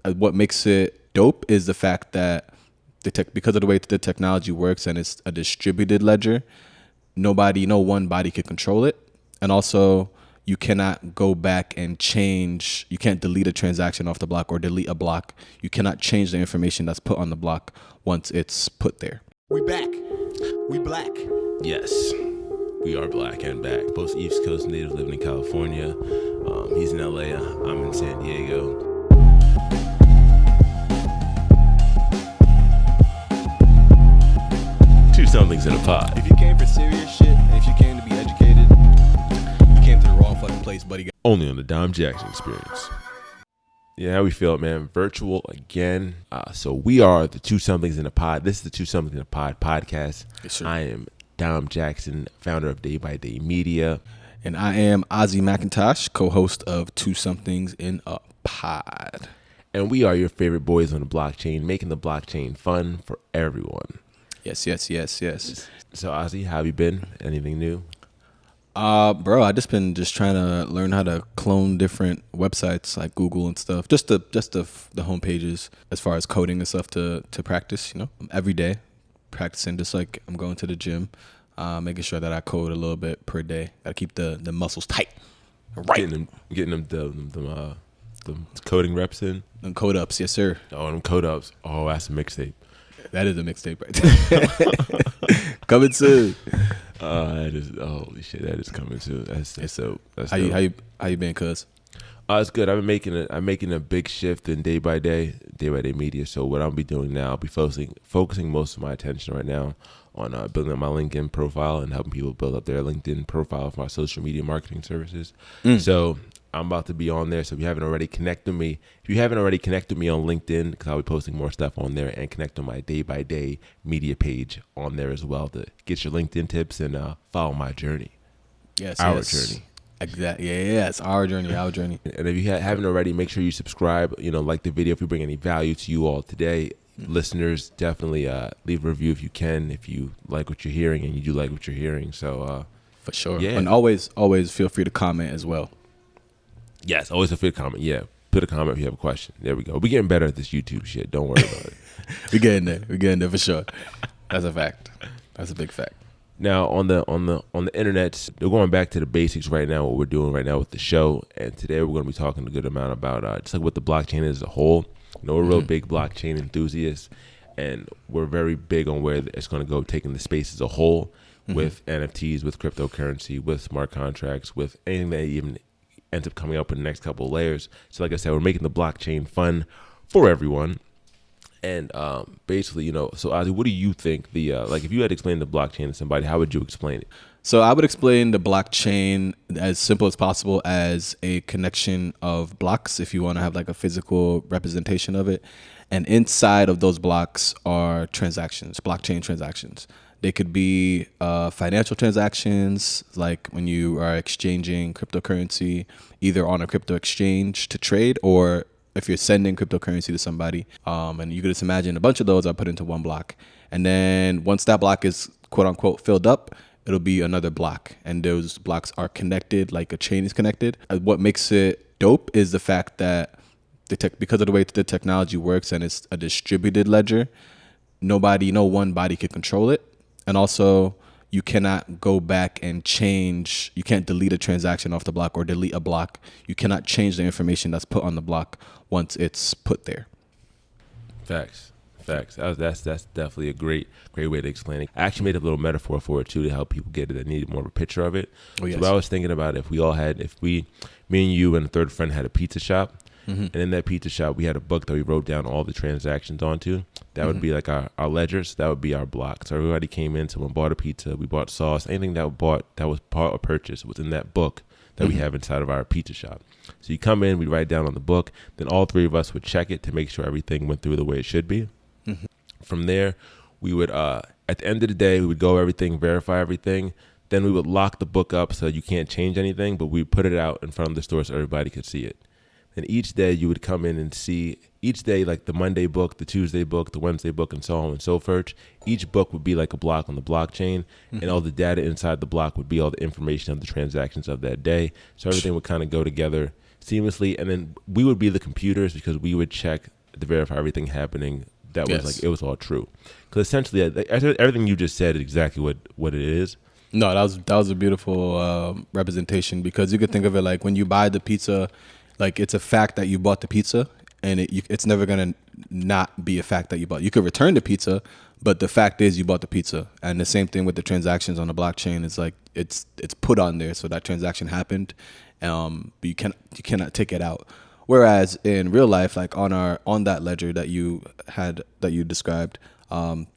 What makes it dope is the fact that because of the way the technology works and it's a distributed ledger, no one body can control it. And also, you cannot go back and change. You can't delete a transaction off the block or delete a block. You cannot change the information that's put on the block once it's put there. We back. We black. Yes, we are black and back. Both East Coast native living in California. He's in LA. I'm in San Diego. Two somethings in a pod. If you came for serious shit and if you came to be educated, you came to the wrong fucking place, buddy. Only on the Dom Jackson Experience. Yeah, how we feel, man? Virtual again. So we are the Two Somethings in a Pod. This is the Two Somethings in a Pod podcast. Yes, sir. I am Dom Jackson, founder of Day by Day Media. And I am Ozzy McIntosh, co-host of Two Somethings in a Pod. And we are your favorite boys on the blockchain, making the blockchain fun for everyone. Yes. So Ozzy, how have you been? Anything new? Bro, I just trying to learn how to clone different websites like Google and stuff. Just the home pages as far as coding and stuff to practice, every day practicing, just like I'm going to the gym, making sure that I code a little bit per day. Gotta keep the muscles tight. Right. Getting them the coding reps in. Them code ups, yes sir. Oh, them code ups. Oh, that's a mixtape. That is a mixtape right there. Coming soon. That is, holy shit, that is coming soon. That's so. That's how you been, cuz? It's good. I'm making a big shift in day by day media. So what I'll be doing now, I'll be focusing most of my attention right now on building up my LinkedIn profile and helping people build up their LinkedIn profile for my social media marketing services. So I'm about to be on there. So if you haven't already connected me, on LinkedIn, because I'll be posting more stuff on there, and connect on my Day by Day Media page on there as well to get your LinkedIn tips and follow my journey. Our journey. Exactly. Yeah. It's our journey. And if you haven't already, make sure you subscribe. Like the video if we bring any value to you all today. Listeners, definitely leave a review if you can, if you like what you're hearing and you do like what you're hearing. So for sure. Yeah. And always feel free to comment as well. Yes, always feel free to comment. Yeah, put a comment if you have a question. There we go. We're getting better at this YouTube shit. Don't worry about it. We're getting there for sure. That's a fact. That's a big fact. Now on the internet, we're going back to the basics right now. What we're doing right now with the show, and today we're going to be talking a good amount about just like what the blockchain is as a whole. We're real big blockchain enthusiasts, and we're very big on where it's going to go, taking the space as a whole with NFTs, with cryptocurrency, with smart contracts, with anything that even ends up coming up in the next couple of layers. So like I said, we're making the blockchain fun for everyone. And basically, so Ozzy, what do you think if you had to explain the blockchain to somebody, how would you explain it? So I would explain the blockchain as simple as possible as a connection of blocks, if you want to have like a physical representation of it. And inside of those blocks are transactions, blockchain transactions. They could be financial transactions, like when you are exchanging cryptocurrency, either on a crypto exchange to trade, or if you're sending cryptocurrency to somebody. And you could just imagine a bunch of those are put into one block. And then once that block is quote unquote filled up, it'll be another block. And those blocks are connected, like a chain is connected. What makes it dope is the fact that because of the way the technology works and it's a distributed ledger, no one body can control it. And also, you cannot go back and change. You can't delete a transaction off the block or delete a block. You cannot change the information that's put on the block once it's put there. Facts. That's definitely a great way to explain it. I actually made a little metaphor for it too to help people get it that needed more of a picture of it. Oh, yes. So I was thinking about me and you and a third friend had a pizza shop. And in that pizza shop, we had a book that we wrote down all the transactions onto. That would be like our ledgers. That would be our block. So everybody came in, someone bought a pizza, we bought sauce, anything that was part of purchase was in that book that we have inside of our pizza shop. So you come in, we write down on the book, then all three of us would check it to make sure everything went through the way it should be. From there, we would, at the end of the day, we would go over everything, verify everything. Then we would lock the book up so you can't change anything, but we put it out in front of the store so everybody could see it. And each day you would come in and see, each day like the Monday book, the Tuesday book, the Wednesday book, and so on and so forth. Each book would be like a block on the blockchain, and all the data inside the block would be all the information of the transactions of that day. So everything would kind of go together seamlessly, and then we would be the computers because we would check to verify everything happening. That was like, it was all true. Because essentially, everything you just said is exactly what it is. No, that was a beautiful representation, because you could think of it like when you buy the pizza, like it's a fact that you bought the pizza, and it's never gonna not be a fact that you bought. You could return the pizza, but the fact is you bought the pizza. And the same thing with the transactions on the blockchain. It's like it's put on there, so that transaction happened, but you cannot take it out. Whereas in real life, like on that ledger that you described,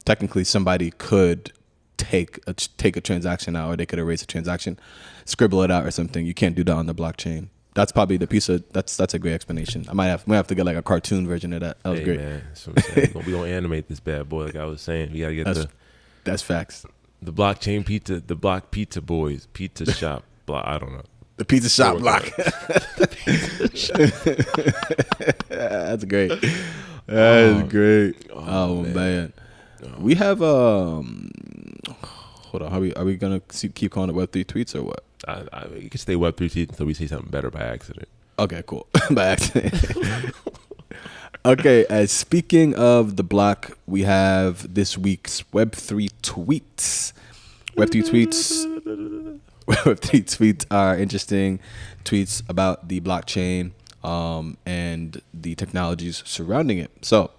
technically somebody could take a transaction out, or they could erase a transaction, scribble it out or something. You can't do that on the blockchain. That's probably the piece of that's a great explanation. I might have to get like a cartoon version of that. That was great. Man, that's what I'm saying. We gonna animate this bad boy, like I was saying. We gotta get that's facts. The blockchain pizza, the block pizza boys, pizza shop block. I don't know. The pizza shop block. That's great. That's great. Oh man. We have hold on. Are we gonna keep calling it Web3 tweets or what? You can stay Web3 tweets until we say something better by accident. Okay, cool. By accident. Okay. Speaking of the block, we have this week's Web3 tweets. Web3 tweets. Web3 tweets are interesting tweets about the blockchain and the technologies surrounding it. So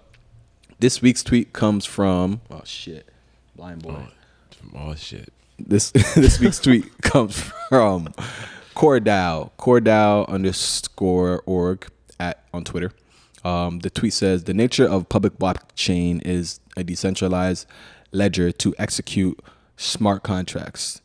this week's tweet comes from blind boy. This week's tweet comes from CoreDAO _org on Twitter. The tweet says, the nature of public blockchain is a decentralized ledger to execute smart contracts.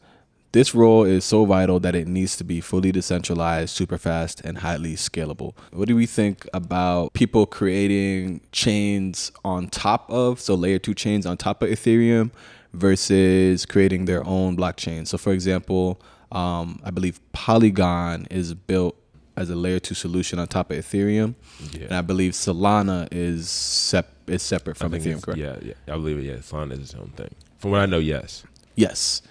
This role is so vital that it needs to be fully decentralized, super fast, and highly scalable. What do we think about people creating chains on top of, so layer 2 chains on top of Ethereum versus creating their own blockchain? So for example, I believe Polygon is built as a layer 2 solution on top of Ethereum. Yeah. And I believe Solana is separate from Ethereum, correct? Yeah. I believe it, yeah. Solana is its own thing. From what I know, yes. Yes.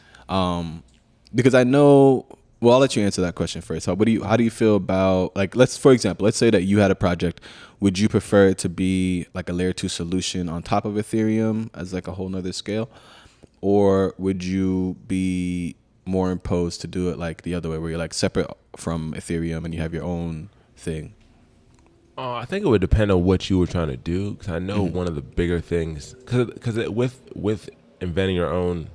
Because I know, well, I'll let you answer that question first. How do you feel about, like, for example, let's say that you had a project. Would you prefer it to be like a layer 2 solution on top of Ethereum as like a whole nother scale? Or would you be more imposed to do it like the other way, where you're like separate from Ethereum and you have your own thing? I think it would depend on what you were trying to do. Because I know one of the bigger things, because with inventing your own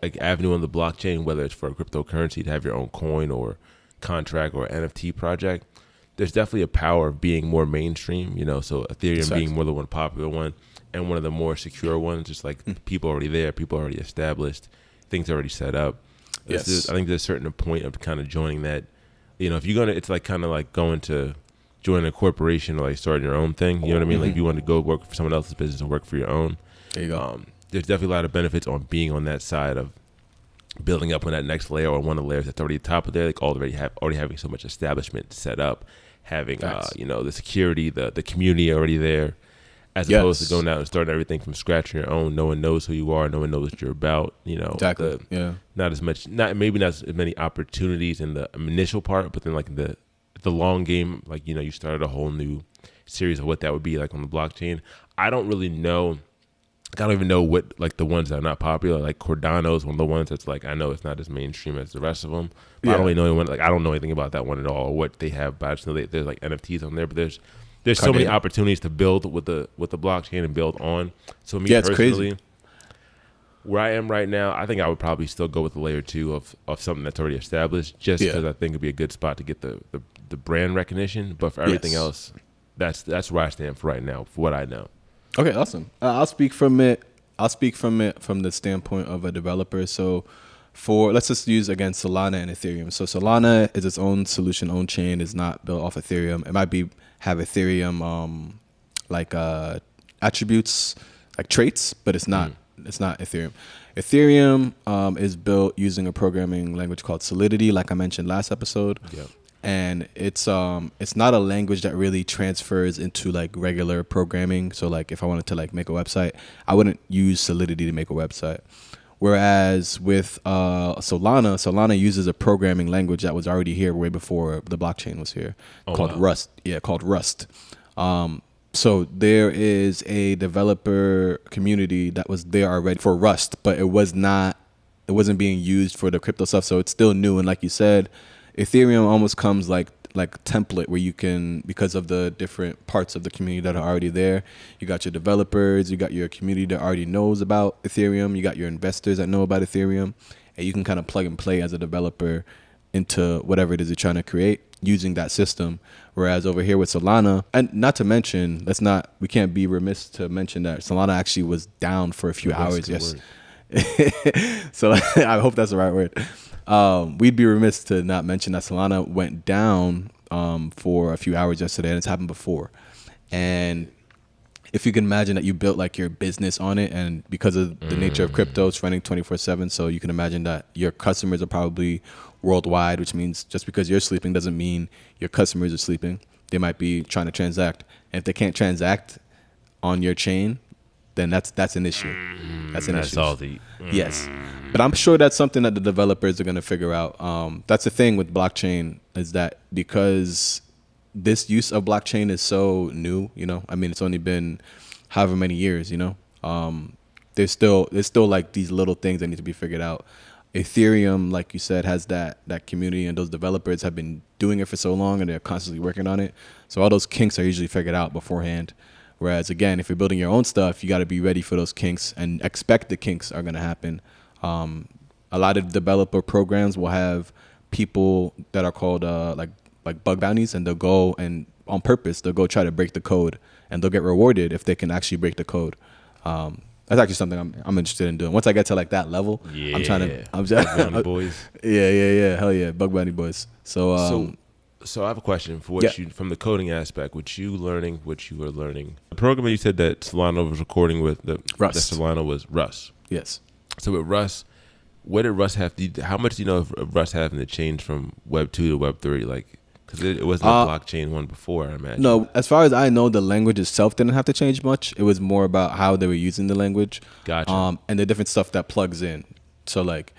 like avenue on the blockchain, whether it's for a cryptocurrency to have your own coin or contract or NFT project, there's definitely a power of being more mainstream, so Ethereum being more the one popular one and one of the more secure ones, just like people already there, people already established, things already set up. Yes. I think there's a certain point of kind of joining that, if you're it's like kind of like going to join a corporation or like starting your own thing, you know what I mean? Like if you want to go work for someone else's business and work for your own. There you go. There's definitely a lot of benefits on being on that side of building up on that next layer or one of the layers that's already top of there, like already having so much establishment set up, having the security, the community already there, as opposed to going out and starting everything from scratch on your own. No one knows who you are, no one knows what you're about. Exactly. Not as many opportunities in the initial part, but then like the long game, like you started a whole new series of what that would be like on the blockchain. I don't really know. I don't even know what, like, the ones that are not popular. Like Cardano is one of the ones that's like, I know it's not as mainstream as the rest of them. But I don't really know anyone. Like, I don't know anything about that one at all, or what they have. But I just know there's like NFTs on there. But there's so many opportunities to build with the blockchain and build on. So me personally, where I am right now, I think I would probably still go with the layer 2 of something that's already established, just because I think it'd be a good spot to get the brand recognition. But for everything else, that's where I stand for right now, for what I know. Okay, awesome. I'll speak from it from the standpoint of a developer. So let's just use again Solana and Ethereum. So Solana is its own solution, own chain, is not built off Ethereum. It might have Ethereum attributes, like traits, but it's not Ethereum. Ethereum is built using a programming language called Solidity, like I mentioned last episode. Yep. And it's not a language that really transfers into like regular programming. So like if I wanted to like make a website, I wouldn't use Solidity to make a website. Whereas with Solana uses a programming language that was already here way before the blockchain was here, called Rust. Yeah, called Rust. So there is a developer community that was there already for Rust, but it wasn't being used for the crypto stuff. So it's still new. And like you said, Ethereum almost comes like template where you can, because of the different parts of the community that are already there, you got your developers, you got your community that already knows about Ethereum, you got your investors that know about Ethereum, and you can kind of plug and play as a developer into whatever it is you're trying to create using that system. Whereas over here with Solana, and not to mention, we can't be remiss to mention that Solana actually was down for a few hours. Yes. So I hope that's the right word. We'd be remiss to not mention that Solana went down for a few hours yesterday, and it's happened before. And if you can imagine that you built like your business on it, and because of the nature of crypto, it's running 24/7. So you can imagine that your customers are probably worldwide, which means just because you're sleeping doesn't mean your customers are sleeping. They might be trying to transact. And if they can't transact on your chain, then that's an issue. That's an issue. Salty. Yes. But I'm sure that's something that the developers are going to figure out. That's the thing with blockchain, is that because this use of blockchain is so new, I mean, it's only been however many years, there's still like these little things that need to be figured out. Ethereum, like you said, has that community, and those developers have been doing it for so long, and they're constantly working on it. So all those kinks are usually figured out beforehand. Whereas, again, if you're building your own stuff, you got to be ready for those kinks and expect the kinks are going to happen. A lot of developer programs will have people that are called like bug bounties, and they'll go and on purpose, they'll go try to break the code, and they'll get rewarded if they can actually break the code. That's actually something I'm interested in doing. Once I get to like that level, I'm trying to. Bug bounty boys. Yeah. Hell yeah, bug bounty boys. So I have a question for what you, from the coding aspect, what you were learning. The program you said that Solana was recording with, Rust. That Solana was Rust. Yes. So with Rust, what did Rust have to? How much do you know of Rust having to change from Web 2 to Web 3? Like, because it wasn't a blockchain one before, I imagine. No, as far as I know, the language itself didn't have to change much. It was more about how they were using the language. Gotcha. And the different stuff that plugs in. So like,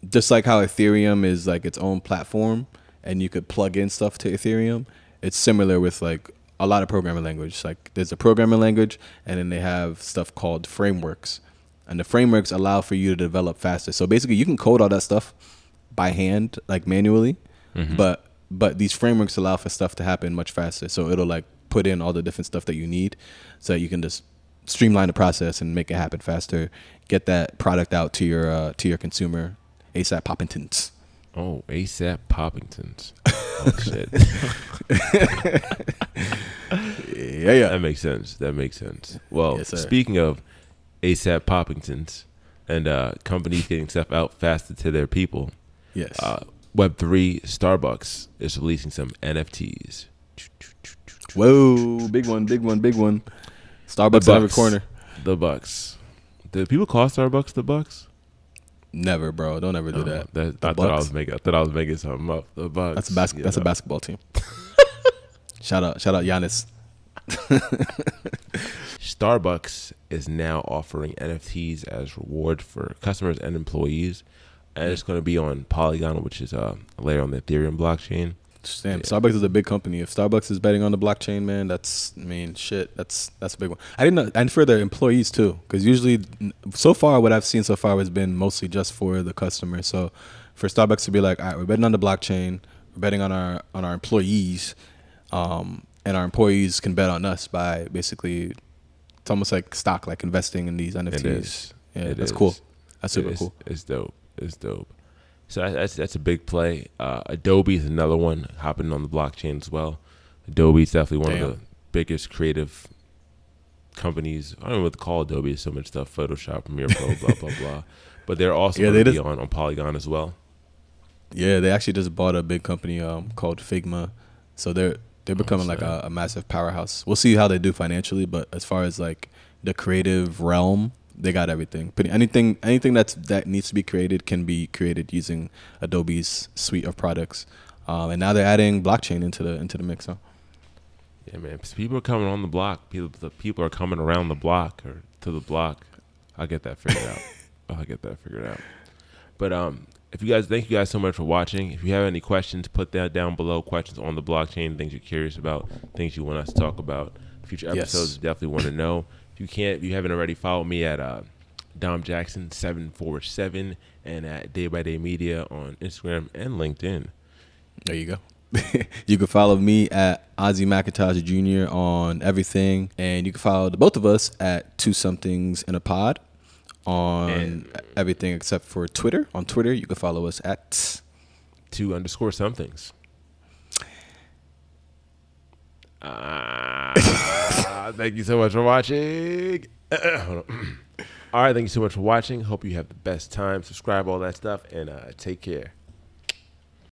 just like how Ethereum is like its own platform, and you could plug in stuff to Ethereum, it's similar with like a lot of programming language. Like there's a programming language, and then they have stuff called frameworks. And the frameworks allow for you to develop faster. So basically, you can code all that stuff by hand, like manually, but these frameworks allow for stuff to happen much faster. So it'll like put in all the different stuff that you need, so that you can just streamline the process and make it happen faster. Get that product out to your consumer ASAP Poppingtons. Oh, ASAP Poppingtons. Oh shit. Yeah. That makes sense. Well, yes, speaking of ASAP Poppingtons and companies getting stuff out faster to their people. Yes. Web3 Starbucks is releasing some NFTs. Whoa, big one. Starbucks in every corner. The Bucks. Do people call Starbucks the Bucks? Never, bro. Don't ever do that. I thought I was making something up. The Bucks. That's a basketball team. Shout out Giannis. Starbucks is now offering NFTs as reward for customers and employees, and it's going to be on Polygon, which is a layer on the Ethereum blockchain. Damn, yeah. Starbucks is a big company. If Starbucks is betting on the blockchain, man, that's a big one. I didn't know, and for their employees too, because usually, so far, what I've seen so far has been mostly just for the customer. So, for Starbucks to be like, all right, we're betting on the blockchain, we're betting on our employees, and our employees can bet on us by basically, it's almost like stock, like investing in these NFTs. It is. Yeah, that's cool. That's super cool. It's dope. So that's a big play. Adobe is another one hopping on the blockchain as well. Adobe is definitely one of the biggest creative companies. I don't know what to call Adobe. There's so much stuff: Photoshop, Premiere Pro, blah blah blah. But they're also going to be on Polygon as well. Yeah, they actually just bought a big company called Figma, so they're becoming like a massive powerhouse. We'll see how they do financially, but as far as like the creative realm, they got everything. But anything that needs to be created can be created using Adobe's suite of products. And now they're adding blockchain into the mix. Huh? Yeah, man. People are coming on the block. People are coming around the block or to the block. I'll get that figured out. I'll get that figured out. But thank you guys so much for watching. If you have any questions, put that down below. Questions on the blockchain, things you're curious about, things you want us to talk about. Future episodes, definitely want to know. If you haven't already, follow me at Dom Jackson 747 and at Day by Day Media on Instagram and LinkedIn. There you go. You can follow me at Ozzy McIntosh Jr. on everything, and you can follow the both of us at Two Somethings in a Pod on everything except for Twitter. On Twitter, you can follow us at _somethings. Thank you so much for watching. Hold on. All right, thank you so much for watching. Hope you have the best time. Subscribe, all that stuff, and take care.